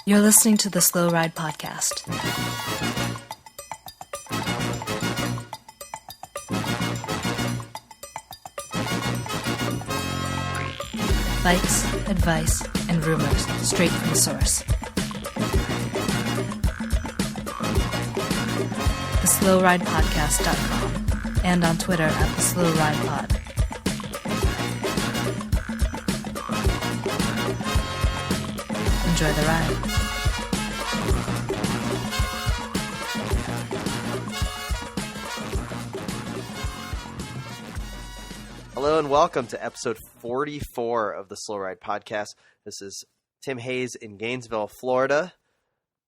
You're listening to the Slow Ride Podcast. Bikes, advice, and rumors straight from the source. TheSlowRidePodcast.com and on Twitter at TheSlowRidePod. Enjoy the ride. Hello and welcome to episode 44 of the Slow Ride Podcast. This is Tim Hayes in Gainesville, Florida.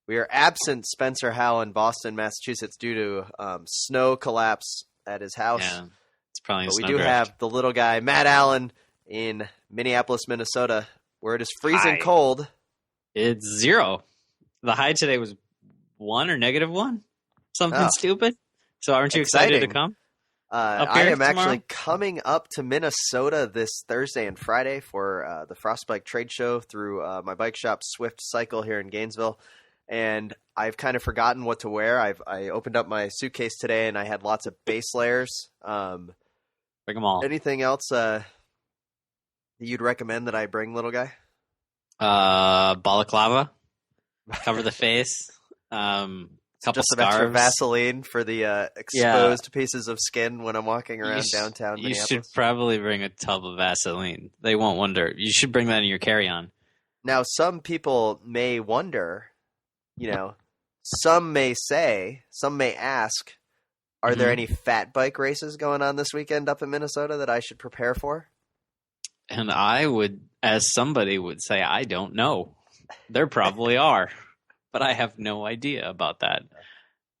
We are absent Spencer Howell in Boston, Massachusetts due to snow collapse at his house. Yeah, it's probably but we do have the little guy, Matt Allen, in Minneapolis, Minnesota, where it is freezing cold. It's 0. The high today was 1 or -1. Something stupid. So aren't you excited to come? I am actually coming up to Minnesota this Thursday and Friday for the Fatbike trade show through my bike shop, Swift Cycle, here in Gainesville. And I've kind of forgotten what to wear. I opened up my suitcase today and I had lots of base layers. Bring them all. Anything else that you'd recommend that I bring, little guy? Balaclava. Cover the face. Couple just some scarves. extra Vaseline for the exposed pieces of skin when I'm walking around downtown Minneapolis. You should probably bring a tub of Vaseline. They won't wonder. You should bring that in your carry-on. Now, some people may wonder, some may ask, are there any fat bike races going on this weekend up in Minnesota that I should prepare for? And I would, as somebody would say, I don't know. There probably are. But I have no idea about that.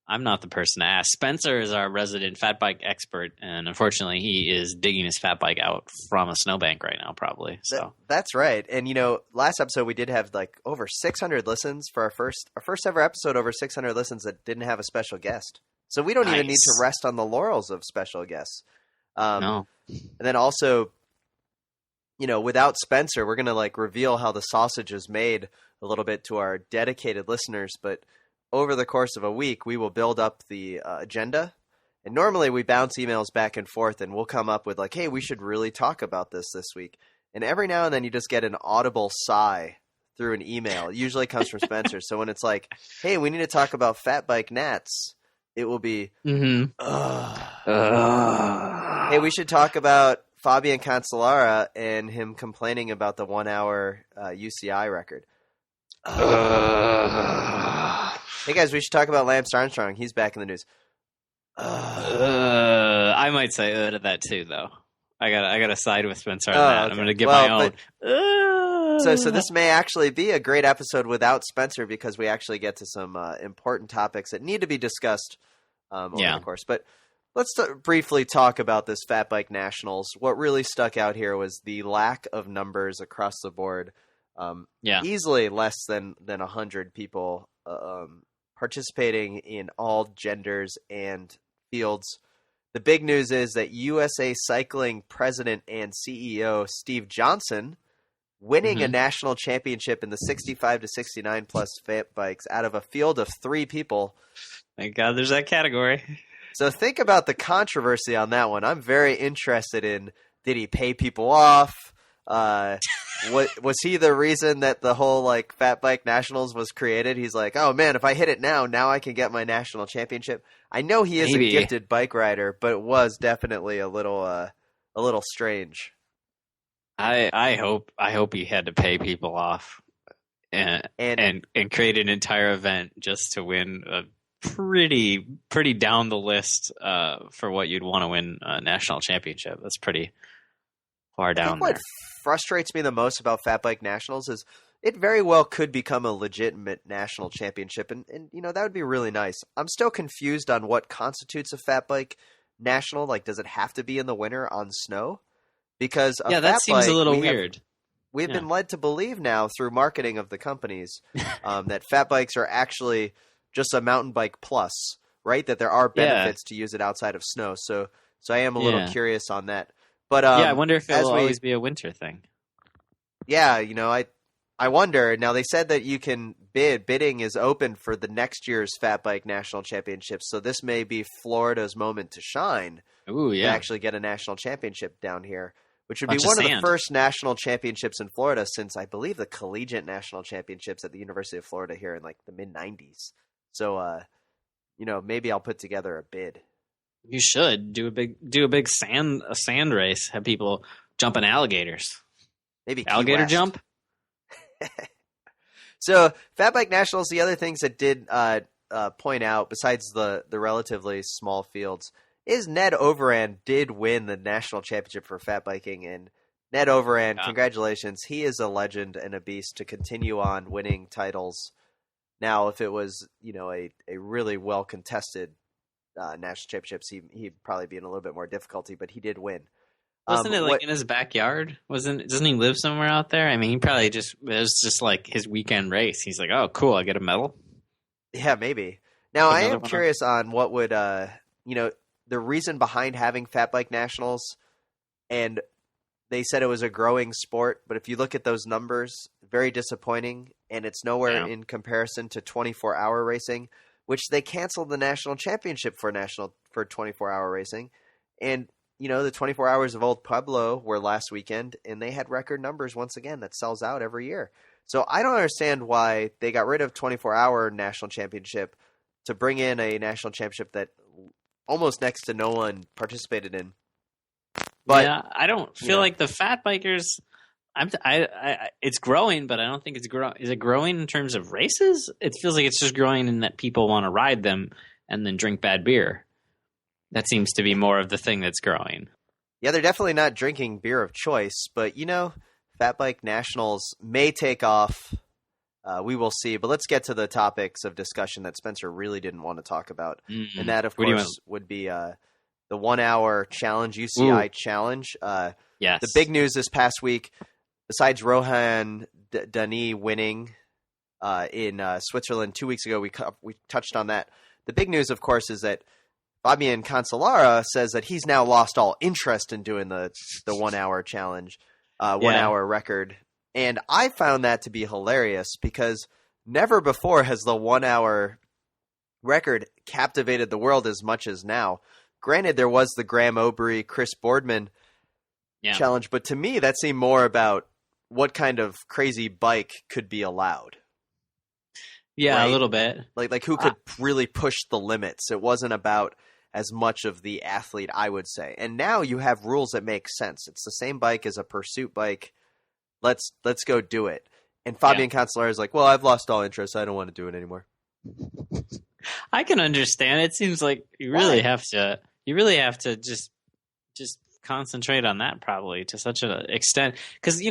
I'm not the person to ask. Spencer is our resident fat bike expert, and unfortunately, he is digging his fat bike out from a snowbank right now, probably. So that's right. And last episode we did have over 600 listens for our first ever episode. Over 600 listens that didn't have a special guest. So we don't even need to rest on the laurels of special guests. No. And then also, without Spencer, we're gonna reveal how the sausage is made a little bit to our dedicated listeners, but over the course of a week, we will build up the agenda. And normally we bounce emails back and forth and we'll come up with hey, we should really talk about this week. And every now and then you just get an audible sigh through an email. It usually comes from Spencer. So when it's hey, we need to talk about fat bike gnats, it will be, hey, we should talk about Fabian Cancellara and him complaining about the 1 hour UCI record. Hey guys, we should talk about Lance Armstrong. He's back in the news. I might say to that too, though. I gotta side with Spencer on that. Okay. I'm gonna get my own. So this may actually be a great episode without Spencer because we actually get to some important topics that need to be discussed over the course. But let's briefly talk about this Fat Bike Nationals. What really stuck out here was the lack of numbers across the board. Easily less than 100 people participating in all genders and fields. The big news is that USA Cycling president and CEO Steve Johnson winning a national championship in the 65 to 69 plus fat bikes out of a field of 3 people. Thank God there's that category. So think about the controversy on that one. I'm very interested in, did he pay people off? What was he the reason that the whole Fat Bike Nationals was created? He's oh man, if I hit it now I can get my national championship. I know he is a gifted bike rider, but it was definitely a little strange. I hope he had to pay people off and create an entire event just to win a pretty down the list for what you'd want to win a national championship. That's pretty far down there. What frustrates me the most about Fat Bike Nationals is it very well could become a legitimate national championship, and that would be really nice. I'm still confused on what constitutes a Fat Bike National. Does it have to be in the winter on snow? Because that seems a little weird. We've been led to believe now through marketing of the companies that fat bikes are actually just a mountain bike plus, right? That there are benefits to use it outside of snow. So I am a little curious on that. But I wonder if it will always be a winter thing. Yeah, I wonder. Now, they said that you can bid. Bidding is open for the next year's Fat Bike National Championships, so this may be Florida's moment to shine. Ooh, yeah. To actually get a national championship down here, which would Bunch be one of of the sand. first national championships in Florida since, I believe, the collegiate national championships at the University of Florida here in like the mid-90s. So, maybe I'll put together a bid. You should do a big sand race. Have people jumping alligators. Maybe Key alligator West. jump. So, Fat Bike Nationals, the other things that did point out, besides the relatively small fields, is Ned Overand did win the national championship for fat biking. And Ned Overand, congratulations. He is a legend and a beast to continue on winning titles. Now, if it was, a really well-contested national championships, he'd probably be in a little bit more difficulty, but he did win. Wasn't it in his backyard? Doesn't he live somewhere out there? I mean, he probably it was just like his weekend race. He's like, oh, cool, I get a medal. Yeah, maybe. Now, I am curious on what would, the reason behind having Fat Bike Nationals, and they said it was a growing sport, but if you look at those numbers, very disappointing, and it's nowhere in comparison to 24-hour racing, which they canceled the national championship for 24-hour racing, and the 24 Hours of Old Pueblo were last weekend, and they had record numbers once again. That sells out every year. So I don't understand why they got rid of 24-hour national championship to bring in a national championship that almost next to no one participated in. But yeah, I don't feel like the fat bikers. It's growing, but I don't think it's growing. Is it growing in terms of races? It feels like it's just growing in that people want to ride them and then drink bad beer. That seems to be more of the thing that's growing. Yeah, they're definitely not drinking beer of choice, but Fat Bike Nationals may take off. We will see, but let's get to the topics of discussion that Spencer really didn't want to talk about. Mm-hmm. And that, of course, would be the 1 hour challenge, UCI challenge. Yes. The big news this past week, besides Rohan Dani winning in Switzerland 2 weeks ago, we touched on that. The big news, of course, is that Fabian Cancellara says that he's now lost all interest in doing the 1 hour challenge, 1 hour record. And I found that to be hilarious because never before has the 1 hour record captivated the world as much as now. Granted, there was the Graham Obrey, Chris Boardman challenge, but to me that seemed more about what kind of crazy bike could be allowed. Yeah, right? A little bit. Like who could really push the limits. It wasn't about as much of the athlete, I would say. And now you have rules that make sense. It's the same bike as a pursuit bike. Let's go do it. And Fabian Cancellara is like, well, I've lost all interest. I don't want to do it anymore. I can understand. It seems like you really have to just concentrate on that probably to such an extent. Because,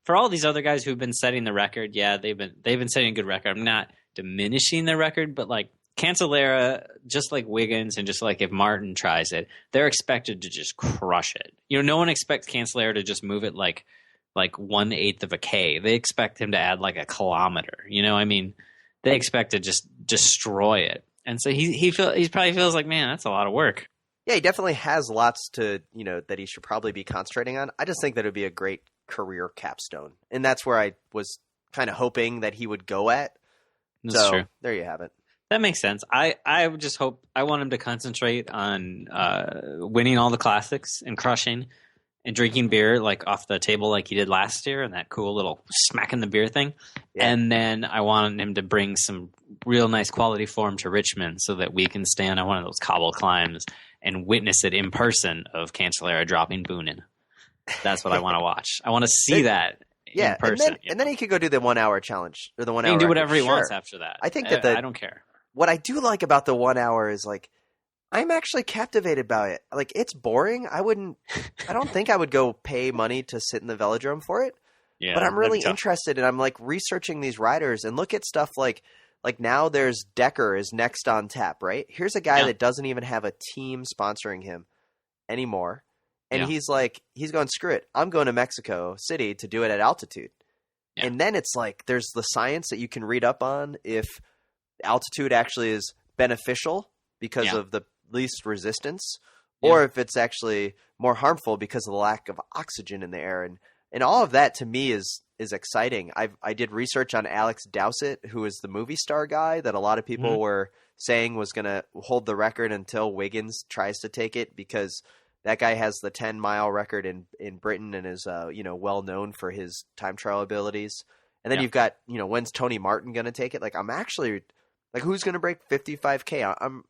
for all these other guys who've been setting the record, they've been setting a good record. I'm not diminishing their record, but like Cancellara, just like Wiggins and just like if Martin tries it, they're expected to just crush it. No one expects Cancellara to just move it like 1/8 of a K. They expect him to add like a kilometer. They expect to just destroy it. And so he probably feels like, man, that's a lot of work. Yeah, he definitely has lots to, that he should probably be concentrating on. I just think that it would be a great career capstone. And that's where I was kind of hoping that he would go at. That's true. There you have it. That makes sense. I would just hope – I want him to concentrate on winning all the classics and crushing and drinking beer like off the table like he did last year and that cool little smacking the beer thing. Yeah. And then I want him to bring some real nice quality form to Richmond so that we can stand on one of those cobble climbs and witness it in person of Cancellara dropping Boonin. That's what I want to watch. I want to see that in person. And then he could go do the 1 hour challenge or the 1 hour. He can do whatever he wants after that. I think that I don't care. What I do like about the 1 hour is like I'm actually captivated by it. Like it's boring. I don't think I would go pay money to sit in the velodrome for it. Yeah, but I'm really interested and I'm like researching these riders and look at stuff like now there's Decker is next on tap, right? Here's a guy that doesn't even have a team sponsoring him anymore. And he's going, screw it. I'm going to Mexico City to do it at altitude. Yeah. And then it's like there's the science that you can read up on if altitude actually is beneficial because of the least resistance or if it's actually more harmful because of the lack of oxygen in the air. And all of that to me is is exciting. I did research on Alex Dowsett, who is the movie star guy that a lot of people were saying was going to hold the record until Wiggins tries to take it, because that guy has the 10-mile record in Britain and is well known for his time trial abilities. And then you've got, when's Tony Martin going to take it? Like, I'm actually like, who's going to break 55K?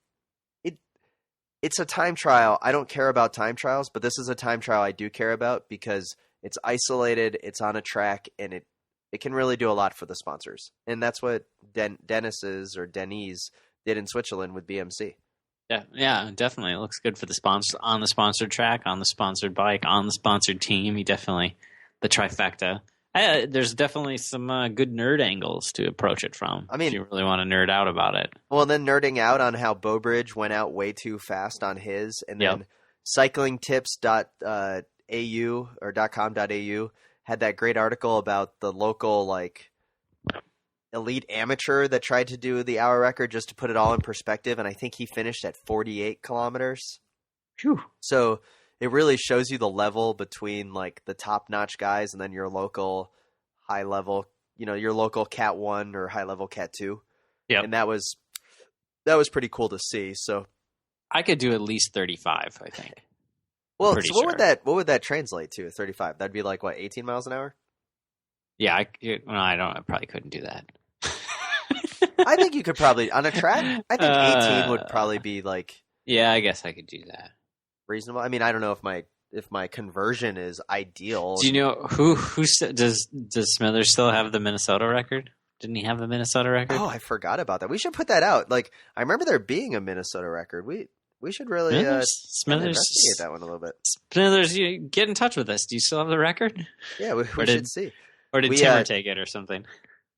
It's a time trial. I don't care about time trials, but this is a time trial I do care about because it's isolated, it's on a track, and it can really do a lot for the sponsors. And that's what Dennis did in Switzerland with BMC. Yeah, definitely. It looks good for the sponsor, on the sponsored track, on the sponsored bike, on the sponsored team. He definitely, the trifecta. There's definitely some good nerd angles to approach it from. I mean, if you really want to nerd out about it. Well, then nerding out on how Bowbridge went out way too fast on his, and then cyclingtips.au or .com.au had that great article about the local elite amateur that tried to do the hour record, just to put it all in perspective, and I think he finished at 48 kilometers. Phew. So it really shows you the level between the top-notch guys and then your local high-level, your local Cat 1 or high-level Cat 2. Yeah. And that was pretty cool to see. So I could do at least 35, I think. Well, so what would that translate to? 35? That'd be 18 miles an hour? Yeah, I probably couldn't do that. I think you could probably on a track. I think 18 would probably be Yeah, I guess I could do that. Reasonable. I mean, I don't know if my conversion is ideal. Do you know who does Smithers still have the Minnesota record? Didn't he have the Minnesota record? Oh, I forgot about that. We should put that out. I remember there being a Minnesota record. We should really Smithers investigate that one a little bit. Smithers, you get in touch with us. Do you still have the record? Yeah, we should see. Or did Timmer take it or something?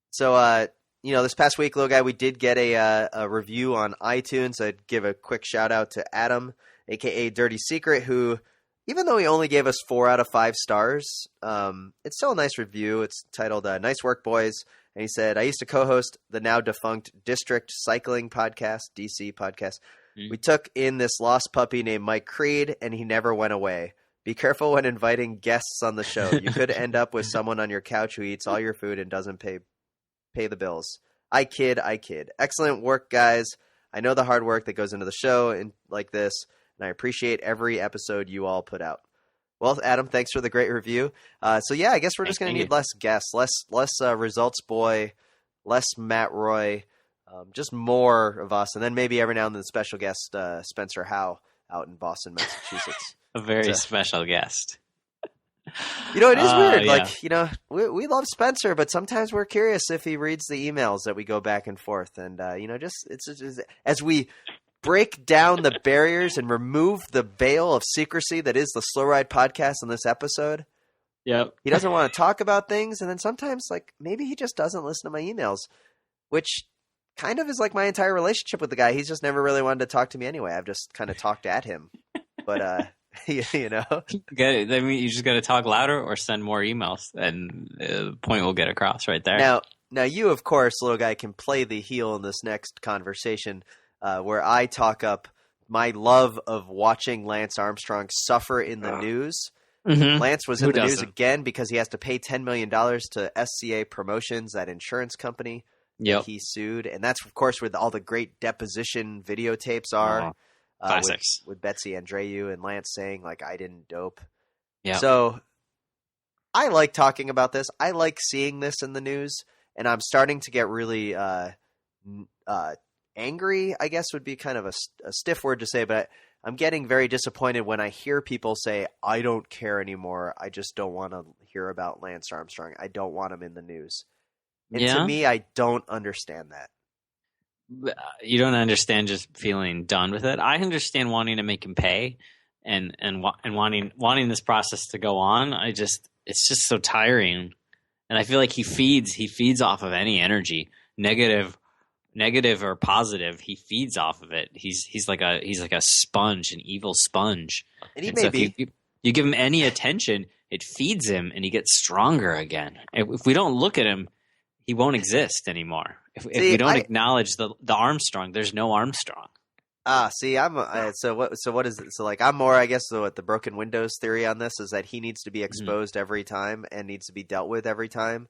So, this past week, little guy, we did get a review on iTunes. I'd give a quick shout out to Adam, a.k.a. Dirty Secret, who, even though he only gave us 4 out of 5 stars, it's still a nice review. It's titled Nice Work, Boys. And he said, I used to co-host the now defunct District Cycling Podcast, DC Podcast. We took in this lost puppy named Mike Creed, and he never went away. Be careful when inviting guests on the show. You could end up with someone on your couch who eats all your food and doesn't pay the bills. I kid. Excellent work, guys. I know the hard work that goes into the show and like this, and I appreciate every episode you all put out. Well, Adam, thanks for the great review. So yeah, I guess we're just going to need less guests, less Results Boy, less Matt Roy, just more of us, and then maybe every now and then special guest Spencer Howe out in Boston, Massachusetts. A very special guest. It is weird. Yeah. We love Spencer, but sometimes we're curious if he reads the emails that we go back and forth. And, it's as we break down the barriers and remove the veil of secrecy that is the Slow Ride Podcast in this episode. Yep. He doesn't want to talk about things. And then sometimes, maybe he just doesn't listen to my emails, which kind of is my entire relationship with the guy. He's just never really wanted to talk to me anyway. I've just kind of talked at him. But, you just got to talk louder or send more emails, and the point will get across right there. Now you, of course, little guy, can play the heel in this next conversation where I talk up my love of watching Lance Armstrong suffer in the news. Mm-hmm. Lance was in the news again because he has to pay $10 million to SCA Promotions, that insurance company that he sued. And that's, of course, where all the great deposition videotapes are. Classics. With Betsy Andreu and Lance saying, I didn't dope. Yeah. So I like talking about this. I like seeing this in the news. And I'm starting to get really angry, I guess would be kind of a stiff word to say. But I'm getting very disappointed when I hear people say, I don't care anymore. I just don't want to hear about Lance Armstrong. I don't want him in the news. And to me, I don't understand that. You don't understand just feeling done with it. I understand wanting to make him pay and wanting this process to go on. It's just so tiring. And I feel like he feeds off of any energy, negative or positive. He feeds off of it. He's like a sponge, an evil sponge. And he may be. If you give him any attention, it feeds him and he gets stronger again. If we don't look at him, he won't exist anymore. If we don't acknowledge the Armstrong, there's no Armstrong. See, I'm so what? So what is it? So like, I'm more, I guess, the broken windows theory on this is that he needs to be exposed every time and needs to be dealt with every time.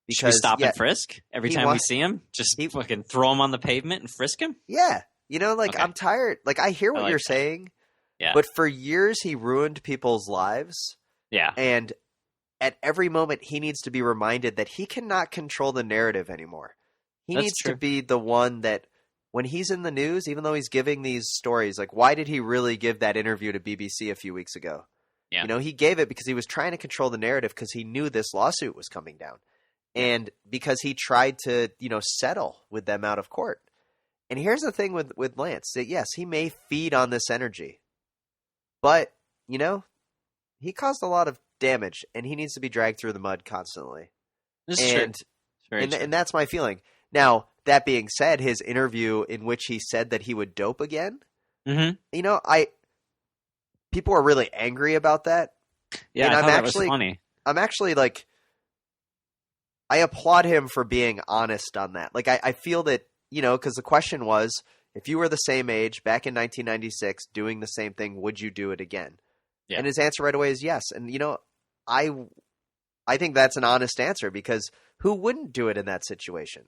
Because should we stop and frisk every time we see him? Just fucking throw him on the pavement and frisk him? Yeah, okay. I'm tired. Like, I hear what you're saying. Yeah. But for years he ruined people's lives. Yeah. And at every moment he needs to be reminded that he cannot control the narrative anymore. He needs to be the one that, when he's in the news, even though he's giving these stories, like, why did he really give that interview to BBC a few weeks ago? Yeah. He gave it because he was trying to control the narrative because he knew this lawsuit was coming down. And because he tried to, settle with them out of court. And here's the thing with Lance, that yes, he may feed on this energy, but, he caused a lot of damage and he needs to be dragged through the mud constantly. This is true. And that's my feeling. Now, that being said, his interview in which he said that he would dope again, people are really angry about that. Yeah, and I thought that was funny. I'm actually like, I applaud him for being honest on that. Like, I feel that, because the question was, if you were the same age back in 1996 doing the same thing, would you do it again? Yeah. And his answer right away is yes. And, I think that's an honest answer, because who wouldn't do it in that situation?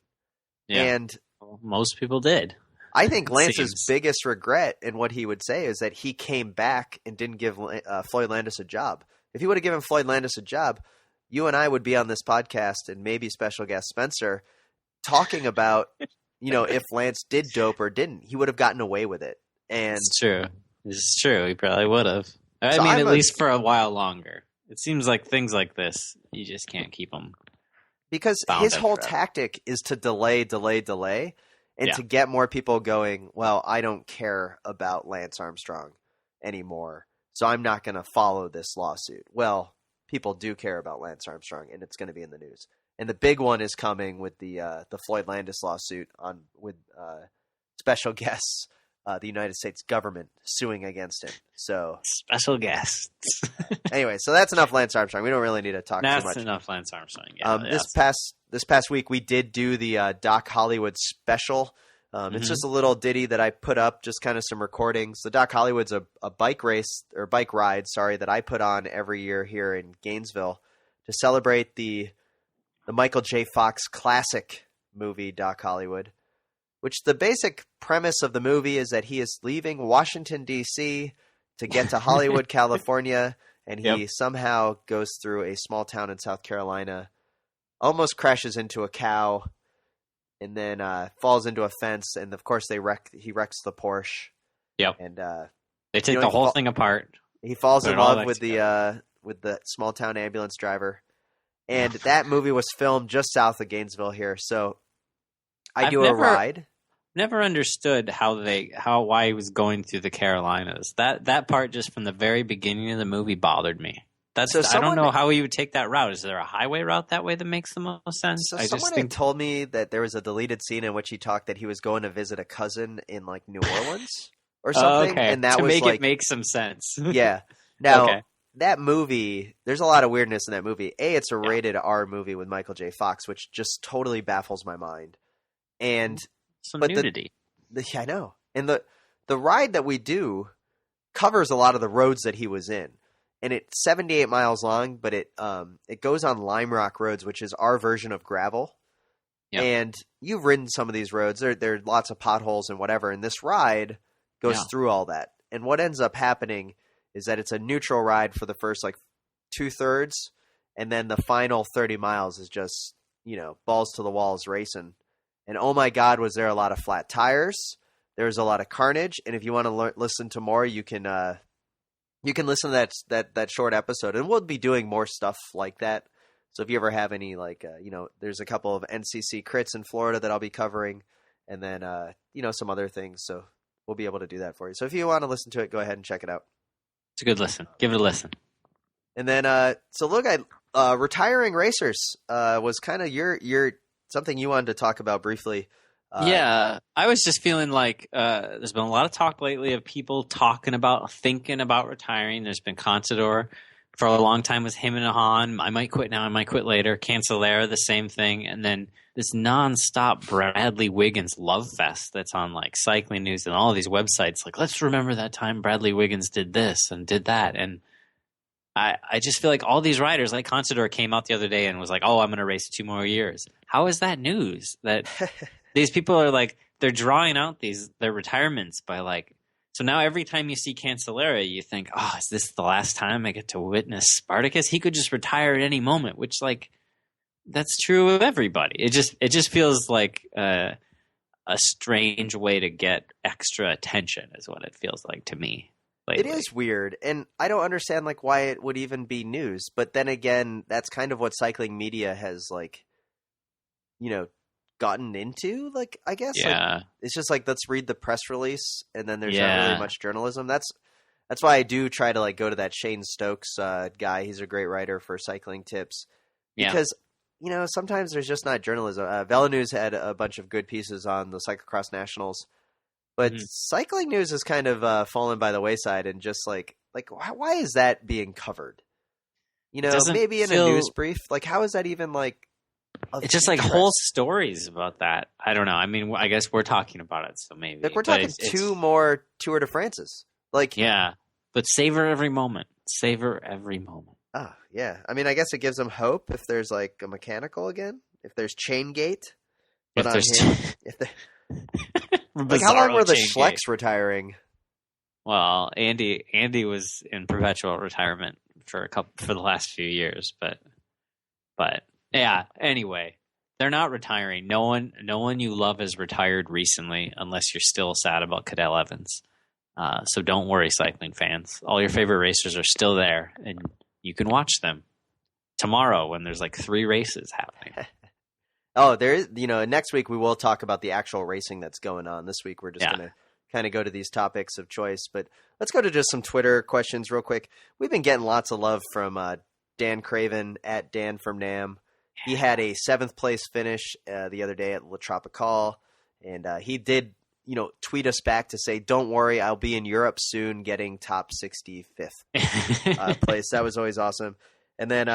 Yeah. And most people did. I think Lance's biggest regret in what he would say is that he came back and didn't give Floyd Landis a job. If he would have given Floyd Landis a job, you and I would be on this podcast, and maybe special guest Spencer, talking about, if Lance did dope or didn't. He would have gotten away with it. And it's true. It's true. He probably would have. I mean, at least for a while longer. It seems like things like this, you just can't keep them. Because his whole tactic is to delay, and to get more people going, well, I don't care about Lance Armstrong anymore, so I'm not going to follow this lawsuit. Well, people do care about Lance Armstrong, and it's going to be in the news. And the big one is coming with the Floyd Landis lawsuit with special guests, the United States government suing against him. So special guests. Anyway, so that's enough Lance Armstrong. We don't really need to talk too much. That's enough Lance Armstrong. Yeah, this past week we did do the Doc Hollywood special. It's just a little ditty that I put up, just kind of some recordings. The Doc Hollywood's a bike ride, that I put on every year here in Gainesville to celebrate the Michael J. Fox classic movie Doc Hollywood, which the basic premise of the movie is that he is leaving Washington, D.C. to get to Hollywood, California, and he somehow goes through a small town in South Carolina, almost crashes into a cow, and then falls into a fence, and of course he wrecks the Porsche. Yep. And they take the whole thing apart. He falls in love with the small town ambulance driver. And that movie was filmed just south of Gainesville here. So I do a ride. Never understood why he was going through the Carolinas. That part, just from the very beginning of the movie, bothered me. I don't know how he would take that route. Is there a highway route that way that makes the most sense? So someone told me that there was a deleted scene in which he talked that he was going to visit a cousin in like New Orleans or something. Okay. And that to was make like, it make some sense. Yeah. Now that movie, there's a lot of weirdness in that movie. It's a rated R movie with Michael J. Fox, which just totally baffles my mind. And some nudity. I know. And the ride that we do covers a lot of the roads that he was in. And it's 78 miles long, but it goes on lime rock roads, which is our version of gravel. Yep. And you've ridden some of these roads. There are lots of potholes and whatever. And this ride goes through all that. And what ends up happening is that it's a neutral ride for the first like 2/3. And then the final 30 miles is just, balls to the walls racing. And oh my God, was there a lot of flat tires. There's a lot of carnage. And if you want to listen to more, you can listen to that short episode, and we'll be doing more stuff like that. So if you ever have any, there's a couple of NCC crits in Florida that I'll be covering, and then, some other things. So we'll be able to do that for you. So if you want to listen to it, go ahead and check it out. It's a good listen. Give it a listen. And then, retiring racers was kind of your something you wanted to talk about briefly. I was just feeling like there's been a lot of talk lately of people thinking about retiring. There's been Contador for a long time was him and Hahn. I might quit now, I might quit later. Cancellara, the same thing. And then this nonstop Bradley Wiggins love fest that's on like Cycling News and all these websites. Like, let's remember that time Bradley Wiggins did this and did that. And I just feel like all these riders, like Contador came out the other day and was like, oh, I'm going to race 2 more years. How is that news? That these people are like, they're drawing out their retirements by like, so now every time you see Cancellara, you think, oh, is this the last time I get to witness Spartacus? He could just retire at any moment, which like, that's true of everybody. It just feels like a strange way to get extra attention is what it feels like to me. Lately. It is weird, and I don't understand like why it would even be news. But then again, that's kind of what cycling media has like, gotten into. Like, I guess, like, it's just like let's read the press release, and then there's not really much journalism. That's why I do try to like go to that Shane Stokes guy. He's a great writer for Cycling Tips because sometimes there's just not journalism. Velanews had a bunch of good pieces on the Cyclocross Nationals. But Cycling News has kind of fallen by the wayside, and just like why is that being covered? Maybe in a news brief. Like, how is that even like? It's just like whole stories about that. I don't know. I mean, I guess we're talking about it, so maybe. Like, we're talking 2 more Tour de France's. Like, yeah, but savor every moment. Savor every moment. Oh yeah. I mean, I guess it gives them hope if there's like a mechanical again. If there's chain gate. If there's like, how long were the Schlecks retiring? Well, Andy was in perpetual retirement for the last few years, but yeah. Anyway, they're not retiring. No one you love has retired recently, unless you're still sad about Cadel Evans. So don't worry, cycling fans. All your favorite racers are still there, and you can watch them tomorrow when there's like 3 races happening. Oh, there is, next week we will talk about the actual racing that's going on. This week we're just going to kind of go to these topics of choice. But let's go to just some Twitter questions real quick. We've been getting lots of love from Dan Craven at Dan from Nam. He had a 7th place finish the other day at La Tropicale, and he did, tweet us back to say, don't worry, I'll be in Europe soon getting top 65th place. That was always awesome. And then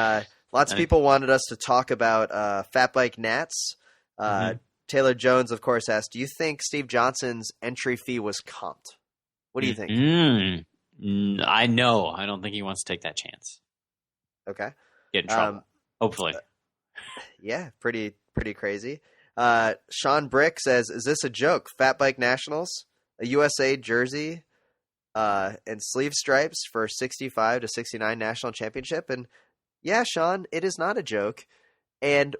lots of people wanted us to talk about Fatbike Nats. Taylor Jones, of course, asked, do you think Steve Johnson's entry fee was comped? What do you think? I know. I don't think he wants to take that chance. Okay. Get in trouble. Hopefully. Yeah, pretty crazy. Sean Brick says, is this a joke? Fatbike Nationals, a USA jersey, and sleeve stripes for 65 to 69 national championship. And yeah, Sean, it is not a joke. And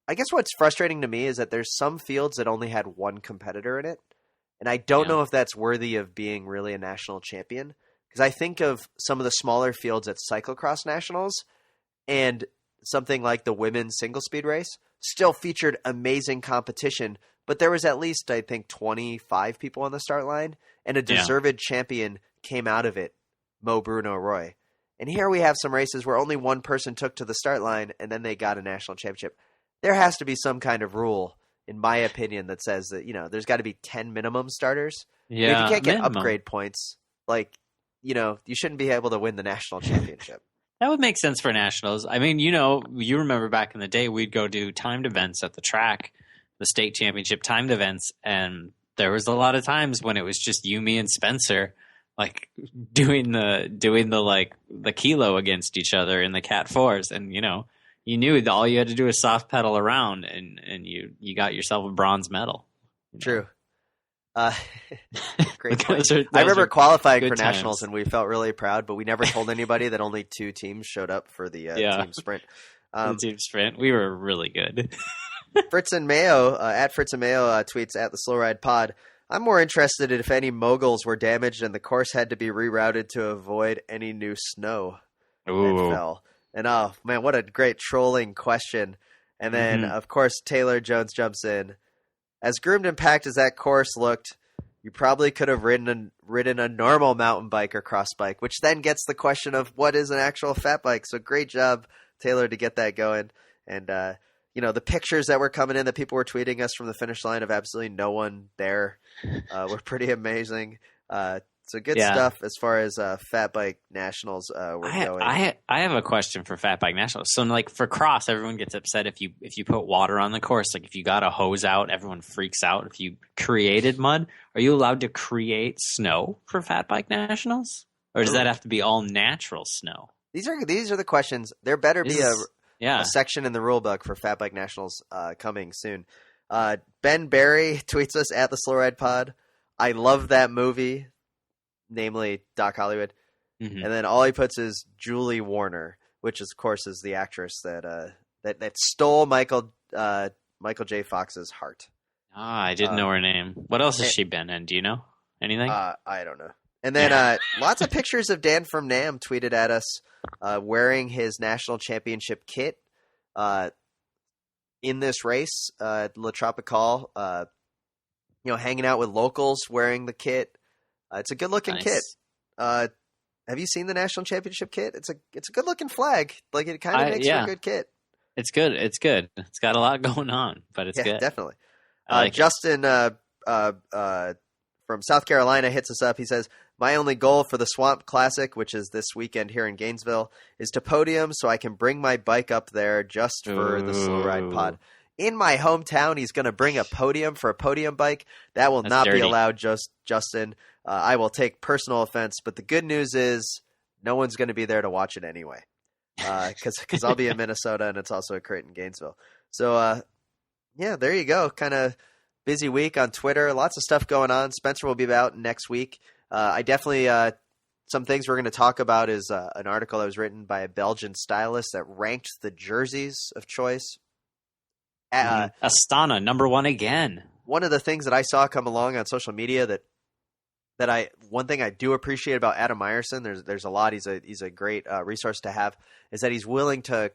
I guess what's frustrating to me is that there's some fields that only had 1 competitor in it. And I don't know if that's worthy of being really a national champion. Because I think of some of the smaller fields at Cyclocross Nationals, and something like the women's single speed race still featured amazing competition. But there was at least, I think, 25 people on the start line. And a deserved champion came out of it, Mo Bruno Roy. And here we have some races where only 1 person took to the start line, and then they got a national championship. There has to be some kind of rule, in my opinion, that says that, there's got to be 10 minimum starters. Yeah, if you can't get upgrade points, like, you shouldn't be able to win the national championship. That would make sense for nationals. I mean, you remember back in the day, we'd go do timed events at the track, the state championship timed events, and there was a lot of times when it was just you, me, and Spencer, like doing the kilo against each other in the Cat 4s, and you knew all you had to do was soft pedal around, and you got yourself a bronze medal. True. Great point. I remember qualifying for nationals, and we felt really proud, but we never told anybody that only 2 teams showed up for the team sprint. The team sprint, we were really good. Fritz and Mayo at Fritz and Mayo tweets at the Slow Ride Pod. I'm more interested in if any moguls were damaged and the course had to be rerouted to avoid any new snow that fell. And oh man, what a great trolling question! And then of course Taylor Jones jumps in. As groomed and packed as that course looked, you probably could have ridden a normal mountain bike or cross bike, which then gets the question of what is an actual fat bike. So great job, Taylor, to get that going. And, the pictures that were coming in that people were tweeting us from the finish line of absolutely no one there were pretty amazing. So good stuff as far as Fatbike Nationals were going. I have a question for Fatbike Nationals. So like for cross, everyone gets upset if you put water on the course. Like if you got a hose out, everyone freaks out. If you created mud, are you allowed to create snow for Fatbike Nationals, or does that have to be all natural snow? These are the questions. There better be a section in the rule book for Fatbike Nationals coming soon. Ben Barry tweets us at the Slow Ride Pod. I love that movie. Namely Doc Hollywood, and then all he puts is Julie Warner, which of course is the actress that stole Michael J. Fox's heart. I didn't know her name. What else has she been in? Do you know anything? I don't know. And then lots of pictures of Dan from NAMM tweeted at us wearing his national championship kit in this race, La Tropicale. Hanging out with locals wearing the kit. It's a good-looking kit. Have you seen the national championship kit? It's a good-looking flag. Like it kind of makes for a good kit. It's good. It's good. It's got a lot going on, but it's good. Definitely. Like Justin from South Carolina hits us up. He says, "My only goal for the Swamp Classic, which is this weekend here in Gainesville, is to podium so I can bring my bike up there just for the Slow Ride Pod." In my hometown, he's going to bring a podium for a podium bike. That will not be allowed, Justin. I will take personal offense, but the good news is no one's going to be there to watch it anyway, because I'll be in Minnesota and it's also a crate in Gainesville. So, there you go. Kind of busy week on Twitter. Lots of stuff going on. Spencer will be out next week. I definitely some things we're going to talk about is an article that was written by a Belgian stylist that ranked the jerseys of choice. Astana, number one again. One of the things that I saw come along on social media one thing I do appreciate about Adam Meyerson, there's a lot. He's a great resource to have, is that he's willing to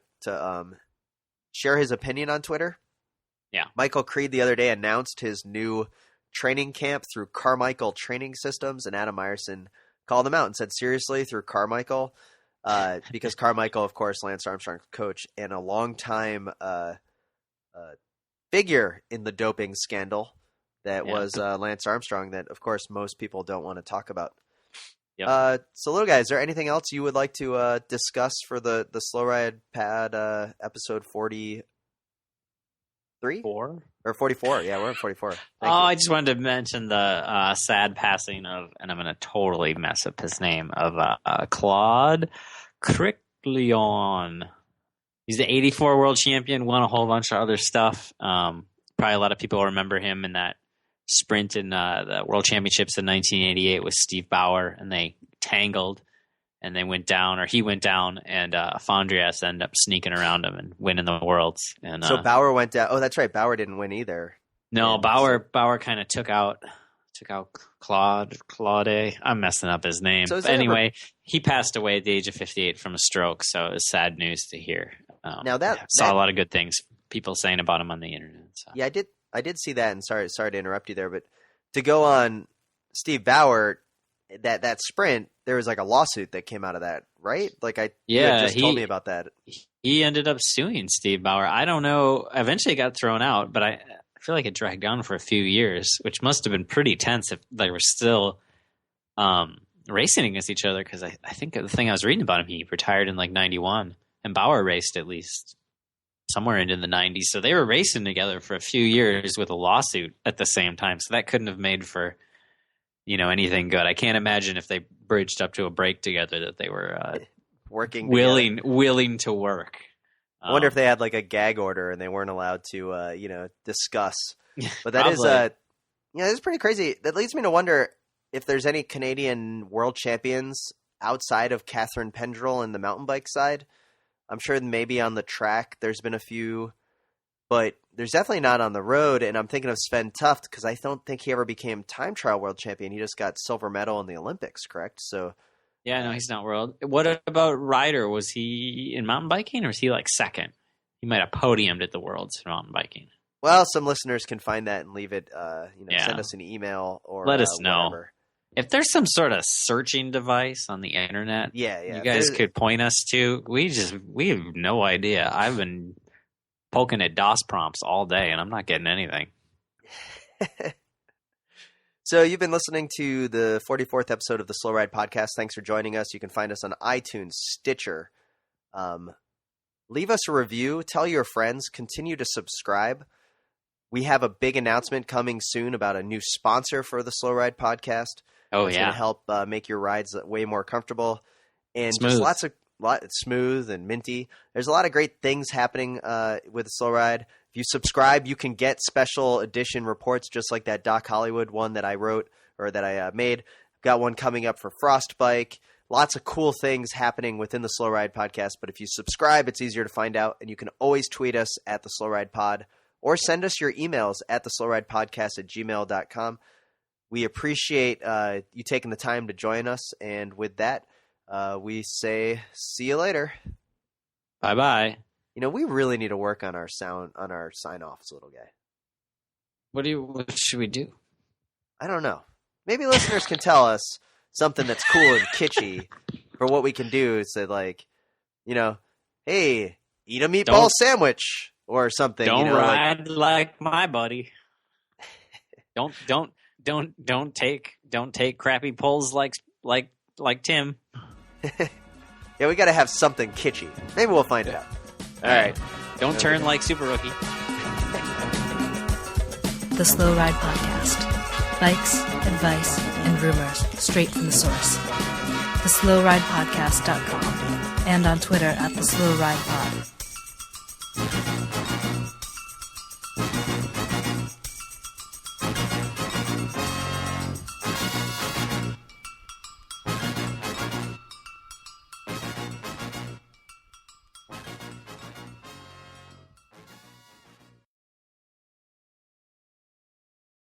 share his opinion on Twitter. Yeah. Michael Creed the other day announced his new training camp through Carmichael Training Systems, and Adam Meyerson called him out and said, seriously, through Carmichael? Because Carmichael, of course, Lance Armstrong's coach and a longtime figure in the doping scandal that was Lance Armstrong that, of course, most people don't want to talk about. Yep. So, Little Guy, is there anything else you would like to discuss for the Slow Ride Pad episode 43? 4? Or 44. Yeah, we're at 44. I just wanted to mention the sad passing of, and I'm going to totally mess up his name, of Claude Crickleon. He's the 84 world champion, won a whole bunch of other stuff. Probably a lot of people remember him in that sprint in the World Championships in 1988 with Steve Bauer, and they tangled, and they went down, or he went down, and Fondrias ended up sneaking around him and winning the Worlds. And so Bauer went down. Oh, that's right. Bauer didn't win either. No, Bauer kind of took out Claude. I'm messing up his name. So anyway, he passed away at the age of 58 from a stroke, so it was sad news to hear. Now saw a lot of good things people saying about him on the internet. So. Yeah, I did see that, and sorry to interrupt you there, but to go on Steve Bauer, that sprint, there was like a lawsuit that came out of that, right? Like you had just told me about that. He ended up suing Steve Bauer. I don't know. Eventually, it got thrown out, but I feel like it dragged on for a few years, which must have been pretty tense if they were still racing against each other. Because I think the thing I was reading about him, he retired in like 91, and Bauer raced at least somewhere into the 90s. So they were racing together for a few years with a lawsuit at the same time. So that couldn't have made for, anything good. I can't imagine if they bridged up to a break together that they were working willing to work. I wonder if they had like a gag order and they weren't allowed to, discuss. But that is, it's pretty crazy. That leads me to wonder if there's any Canadian world champions outside of Catherine Pendrell in the mountain bike side. I'm sure maybe on the track there's been a few, but there's definitely not on the road. And I'm thinking of Sven Tuft because I don't think he ever became time trial world champion. He just got silver medal in the Olympics, correct? So. Yeah, no, he's not world. What about Ryder? Was he in mountain biking or was he like second? He might have podiumed at the Worlds in mountain biking. Well, some listeners can find that and leave it, send us an email or let us know. Whatever. If there's some sort of searching device on the internet, you guys could point us to. We have no idea. I've been poking at DOS prompts all day and I'm not getting anything. So you've been listening to the 44th episode of the Slow Ride Podcast. Thanks for joining us. You can find us on iTunes, Stitcher. Leave us a review. Tell your friends. Continue to subscribe. We have a big announcement coming soon about a new sponsor for the Slow Ride Podcast. Oh, it's yeah. going to help make your rides way more comfortable and Smooth. just smooth and minty. There's a lot of great things happening with the Slow Ride. If you subscribe, you can get special edition reports just like that Doc Hollywood one that I wrote or that I made. Got one coming up for Frostbike. Lots of cool things happening within the Slow Ride Podcast. But if you subscribe, it's easier to find out. And you can always tweet us at the Slow Ride Pod or send us your emails at theslowridepodcast@gmail.com. We appreciate you taking the time to join us. And with that, we say see you later. Bye-bye. You know, we really need to work on our sound, on our sign-offs, little guy. What should we do? I don't know. Maybe listeners can tell us something that's cool and kitschy for what we can do. It's like, you know, hey, eat a meatball sandwich or something. Don't ride like my buddy. Don't take crappy pulls like Tim. Yeah, we got to have something kitschy. Maybe we'll find out. All right. Don't turn like Super Rookie. The Slow Ride Podcast. Bikes, advice, and rumors straight from the source. TheSlowRidePodcast.com and on Twitter at TheSlowRidePod.